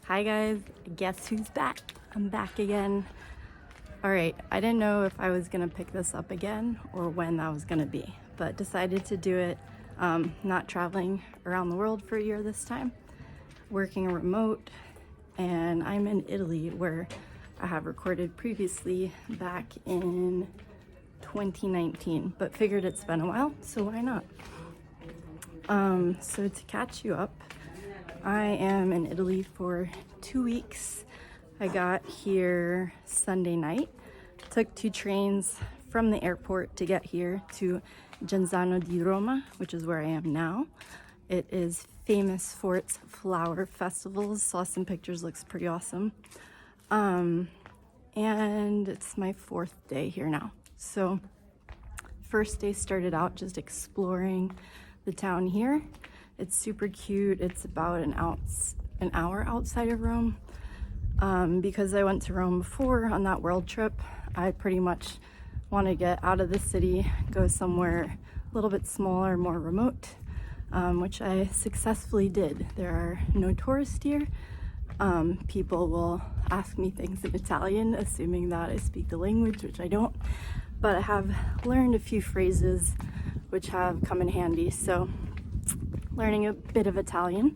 Hi guys, guess who's back? I'm back again. Alright, I didn't know if I was gonna pick this up again or when that was gonna be, but decided to do it. Not traveling around the world for a year this time, working remote, and I'm in Italy where I have recorded previously back in 2019, but figured it's been a while, so why not? So to catch you up, I am in Italy for 2 weeks. I got here Sunday night, took 2 trains from the airport to get here to Genzano di Roma, which is where I am now. It is famous for its flower festivals. Saw some pictures, looks pretty awesome. And it's my 4th day here now. So first day started out just exploring the town here. It's super cute. It's about an hour outside of Rome. Because I went to Rome before on that world trip, I pretty much want to get out of the city, go somewhere a little bit smaller, more remote, which I successfully did. There are no tourists here. People will ask me things in Italian, assuming that I speak the language, which I don't, but I have learned a few phrases which have come in handy, so learning a bit of Italian.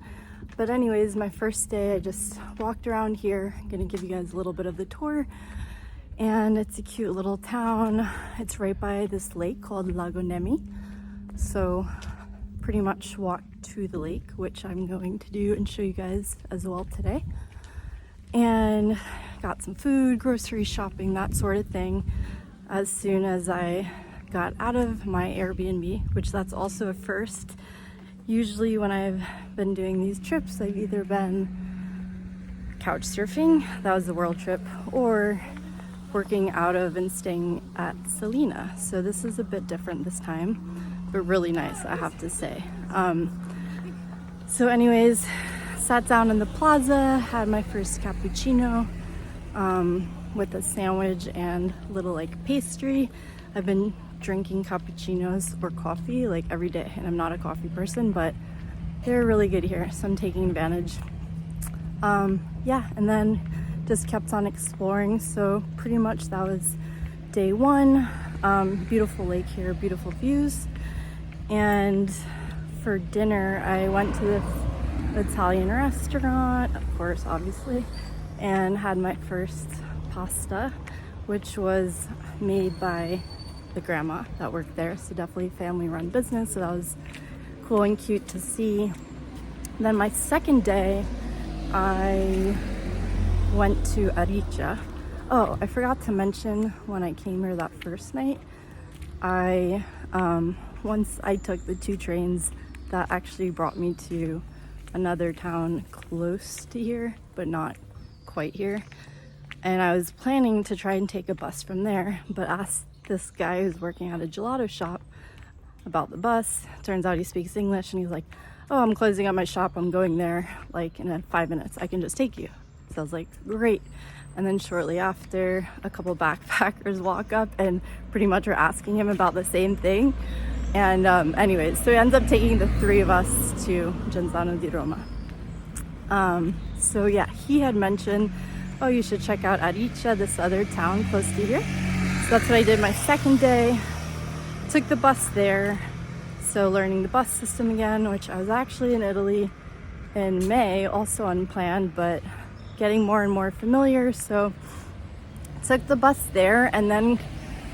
But anyways, my first day, I just walked around here. I'm gonna give you guys a little bit of the tour. And it's a cute little town. It's right by this lake called Lake Nemi. So pretty much walked to the lake, which I'm going to do and show you guys as well today. And got some food, grocery shopping, that sort of thing. As soon as I got out of my Airbnb, which that's also a first. Usually when I've been doing these trips, I've either been couch surfing, that was the world trip, or working out of and staying at Selina. So this is a bit different this time, but really nice, I have to say. So anyways, sat down in the plaza, had my first cappuccino with a sandwich and little like pastry. I've been drinking cappuccinos or coffee like every day, and I'm not a coffee person, but they're really good here, so I'm taking advantage. Yeah, and then just kept on exploring. So pretty much that was day 1. Beautiful lake here, beautiful views. And for dinner I went to this Italian restaurant, of course, obviously, and had my first pasta, which was made by the grandma that worked there, so definitely family run business, so that was cool and cute to see. Then my second day I went to Ariccia. Oh, I forgot to mention when I came here that first night, once I took the 2 trains that actually brought me to another town close to here but not quite here, and I was planning to try and take a bus from there, but asked this guy who's working at a gelato shop about the bus. Turns out he speaks English, and he's like, oh, I'm closing up my shop, I'm going there like in 5 minutes, I can just take you. So I was like, great. And then shortly after, a couple backpackers walk up and pretty much are asking him about the same thing. And anyways, so he ends up taking the 3 of us to Genzano di Roma. So yeah, he had mentioned, oh, you should check out Ariccia, this other town close to here. So that's what I did my second day. Took the bus there. So learning the bus system again, which I was actually in Italy in May, also unplanned, but getting more and more familiar. So took the bus there and then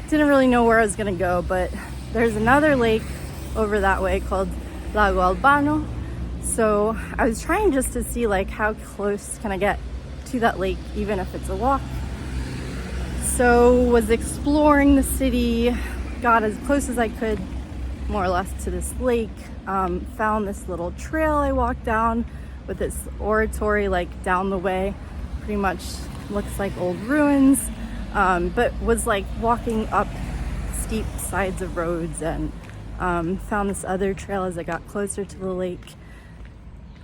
didn't really know where I was gonna go, but there's another lake over that way called Lake Albano. So I was trying just to see like how close can I get to that lake, even if it's a walk. So was exploring the city, got as close as I could more or less to this lake, found this little trail I walked down with this oratory like down the way, pretty much looks like old ruins, but was like walking up steep sides of roads, and found this other trail as I got closer to the lake.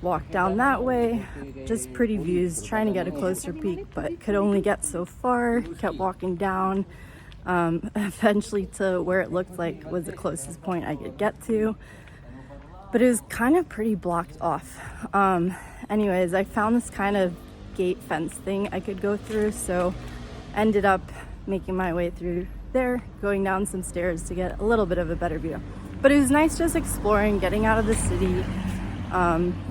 Walked down that way, just pretty views, trying to get a closer peek, but could only get so far. Kept walking down, eventually to where it looked like was the closest point I could get to, but it was kind of pretty blocked off. Anyways, I found this kind of gate fence thing I could go through, so ended up making my way through there, going down some stairs to get a little bit of a better view. But it was nice just exploring, getting out of the city,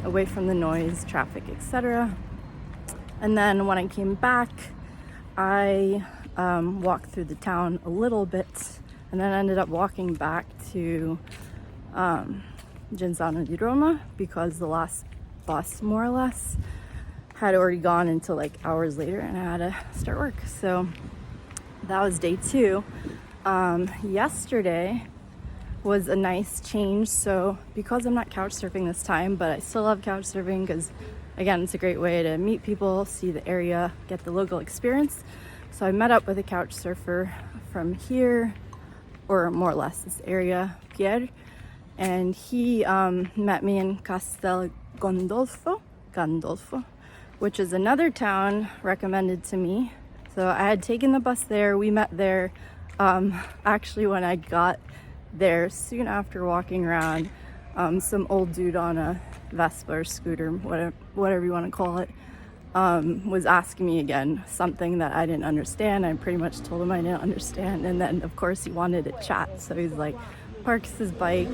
away from the noise, traffic, etc. And then when I came back, I walked through the town a little bit, and then ended up walking back to Genzano di Roma, because the last bus, more or less, had already gone until like hours later, and I had to start work. So that was day 2. Yesterday was a nice change. So because I'm not couch surfing this time, but I still love couch surfing because, again, it's a great way to meet people, see the area, get the local experience. So I met up with a couch surfer from here, or more or less this area, Pierre, and he met me in Castel Gandolfo, which is another town recommended to me. So I had taken the bus there. We met there. Actually, when I got there, soon after walking around, some old dude on a Vespa or scooter, whatever you want to call it, was asking me again something that I didn't understand. I pretty much told him I didn't understand, and then of course he wanted to chat, so he's like, parks his bike,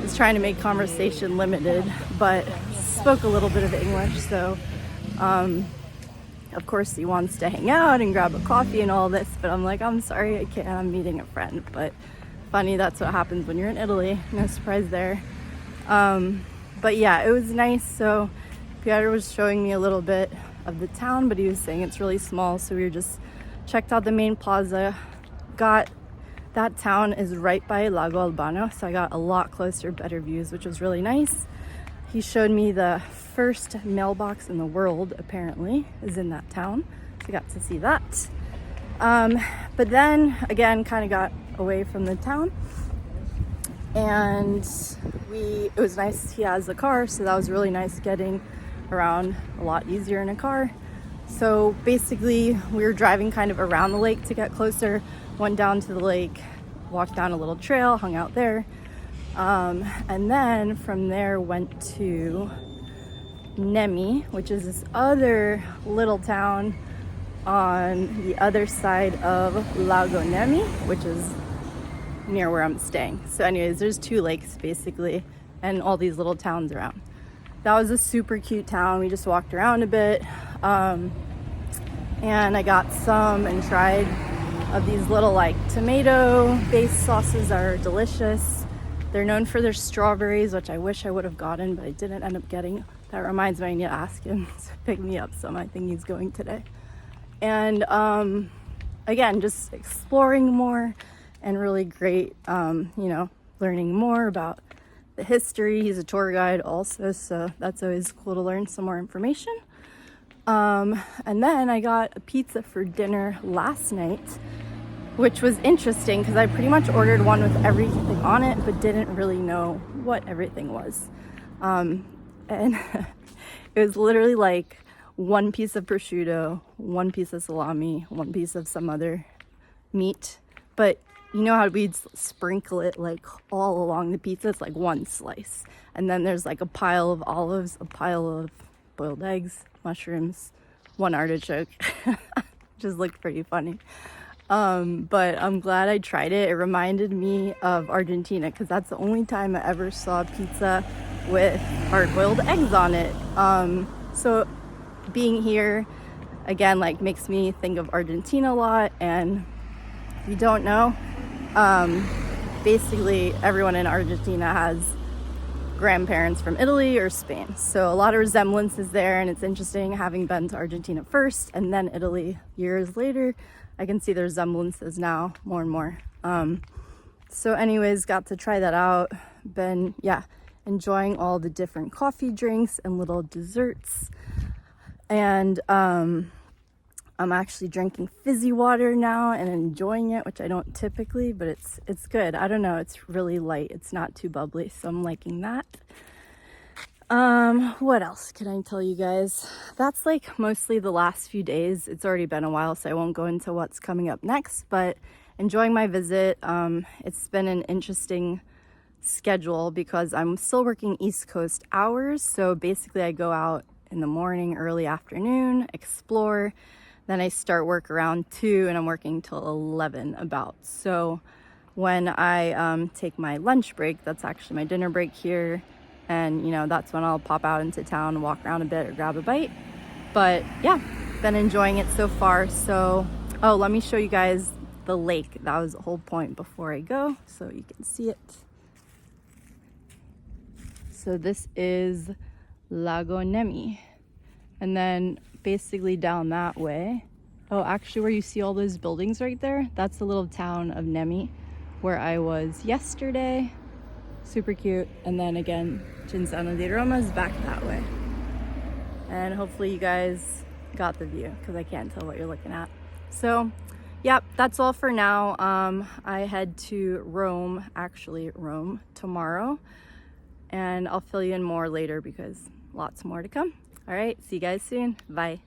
was trying to make conversation limited, but spoke a little bit of English, so of course he wants to hang out and grab a coffee and all this, but I'm like, I'm sorry, I can't, I'm meeting a friend. But funny, that's what happens when you're in Italy, no surprise there. But yeah, it was nice. So Piotr was showing me a little bit of the town, but he was saying it's really small, so we just checked out the main plaza. That town is right by Lake Albano, so I got a lot closer, better views, which was really nice. He showed me the first mailbox in the world, apparently, is in that town. So I got to see that. But then, again, kind of got away from the town. And it was nice, he has a car, so that was really nice, getting around a lot easier in a car. So basically, we were driving kind of around the lake to get closer, went down to the lake, walked down a little trail, hung out there. And then from there went to Nemi, which is this other little town on the other side of Lake Nemi, which is near where I'm staying. So anyways, there's 2 lakes basically, and all these little towns around. That was a super cute town. We just walked around a bit, and I got some and tried of these little like tomato-based sauces that are delicious. They're known for their strawberries, which I wish I would have gotten, but I didn't end up getting. That reminds me, I need to ask him to pick me up some. I think he's going today. And again, just exploring more, and really great, learning more about the history. He's a tour guide also, so that's always cool to learn some more information. And then I got a pizza for dinner last night, which was interesting because I pretty much ordered one with everything on it, but didn't really know what everything was. And it was literally like 1 piece of prosciutto, 1 piece of salami, 1 piece of some other meat. But you know how we'd sprinkle it like all along the pizza? It's like 1 slice. And then there's like a pile of olives, a pile of boiled eggs, mushrooms, 1 artichoke. Just looked pretty funny. But I'm glad I tried it. It reminded me of Argentina because that's the only time I ever saw pizza with hard-boiled eggs on it. So being here, again, like makes me think of Argentina a lot. And if you don't know, basically everyone in Argentina has grandparents from Italy or Spain. So a lot of resemblances there, and it's interesting having been to Argentina first and then Italy years later. I can see the resemblances now more and more. So anyways, got to try that out. Been, enjoying all the different coffee drinks and little desserts. And I'm actually drinking fizzy water now and enjoying it, which I don't typically, but it's good. I don't know, it's really light. It's not too bubbly, so I'm liking that. What else can I tell you guys? That's like mostly the last few days. It's already been a while, so I won't go into what's coming up next, but enjoying my visit. It's been an interesting schedule because I'm still working East Coast hours. So basically I go out in the morning, early afternoon, explore. Then I start work around 2 and I'm working till 11 about. So when I take my lunch break, that's actually my dinner break here. And you know, that's when I'll pop out into town, walk around a bit or grab a bite. But yeah, been enjoying it so far. So, oh, let me show you guys the lake. That was the whole point before I go, so you can see it. So this is Lake Nemi. And then basically down that way, oh, actually where you see all those buildings right there, that's the little town of Nemi where I was yesterday. Super cute. And then again, Genzano di Roma is back that way. And hopefully you guys got the view because I can't tell what you're looking at. So yep, that's all for now. I head to Rome tomorrow, and I'll fill you in more later because lots more to come. All right, see you guys soon. Bye.